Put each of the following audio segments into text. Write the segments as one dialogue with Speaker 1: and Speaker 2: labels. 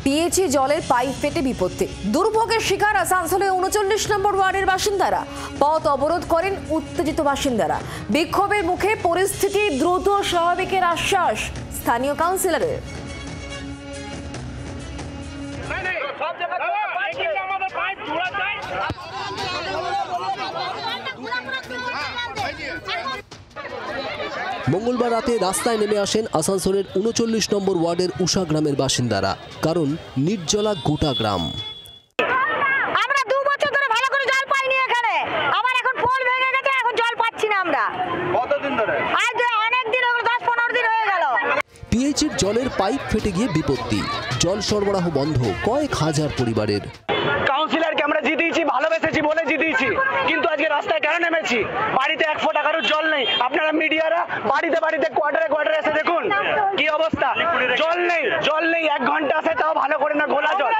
Speaker 1: PHE জলের pipe ফেটে বিপত্তি। দুর্ভোগের শিকার আসানসোলে ৩৯ নম্বর ওয়ার্ডের বাসিন্দারা। পথ অবরোধ করেন উত্তেজিত বাসিন্দারা। বিক্ষোভের মুখে পরিস্থিতি দ্রুত স্বাভাবিকের আশ্বাস স্থানীয় কাউন্সিলরের।
Speaker 2: মঙ্গলবার রাতে রাস্তায় নেমে আসেন আসানসোলের ৩৯ নম্বর ওয়ার্ডের উষা গ্রামের বাসিন্দারা। কারণ নির্জলা গোটা গ্রাম।
Speaker 3: আমরা 2 বছর ধরে ভালো করে জল পাইনি এখানে। আমার এখন পোল ভেঙে গেছে, এখন জল পাচ্ছি না আমরা। কতদিন ধরে? আজ অনেক দিন হলো, 10-15 দিন হয়ে গেল।
Speaker 2: পিএইচির জলের পাইপ ফেটে গিয়ে বিপত্তি। জল সরবরাহ বন্ধ কয়েক হাজার পরিবারের।
Speaker 4: কাউন্সিলরকে আমরা জিতিয়েছি, ভালোবেসেছি বলে জিতিয়েছি, কিন্তু আজকে রাস্তায় কেন নেমেছি? বাড়িতে 1 ফোঁটা কারোর জল নেই। আপনারা মিডিয়ারা বাড়িতে বাড়িতে কোয়ার্টারে এসে দেখুন কি অবস্থা। জল নেই 1 ঘন্টা আসে, তাও ভালো করে না, ঘোলা জল।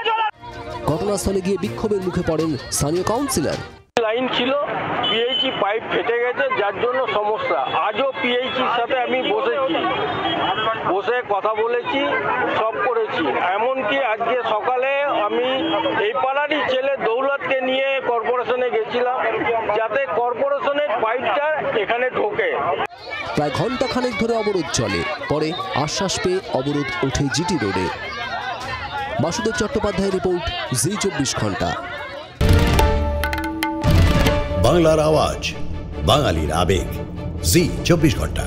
Speaker 2: ঘটনাস্থলে গিয়ে বিক্ষোভের মুখে পড়েন স্থানীয় কাউন্সিলর।
Speaker 5: লাইন ছিল, পিএইচি পাইপ ফেটে গেছে, যার জন্য সমস্যা। আজও পিএইচির সাথে আমি বসে কথা বলেছি, সব করেছি। এমনকি আজকে সকালে আমি এই পাড়ারই ছেলে দৌলতকে নিয়ে কর্পোরেশনে গেছিলাম, যাতে কর্পোরেশনের পাইপটা এখানে ঢোকে।
Speaker 2: প্রায় ঘন্টাখানেক ধরে অবরোধ চলে। পরে আশ্বাস পেয়ে অবরোধ ওঠে জিটি রোডে। বাসুদেব চট্টোপাধ্যায়ের রিপোর্ট, জি 24 ঘন্টা।
Speaker 6: বাংলার আওয়াজ, বাঙালির আবেগ, জি 24 ঘন্টা।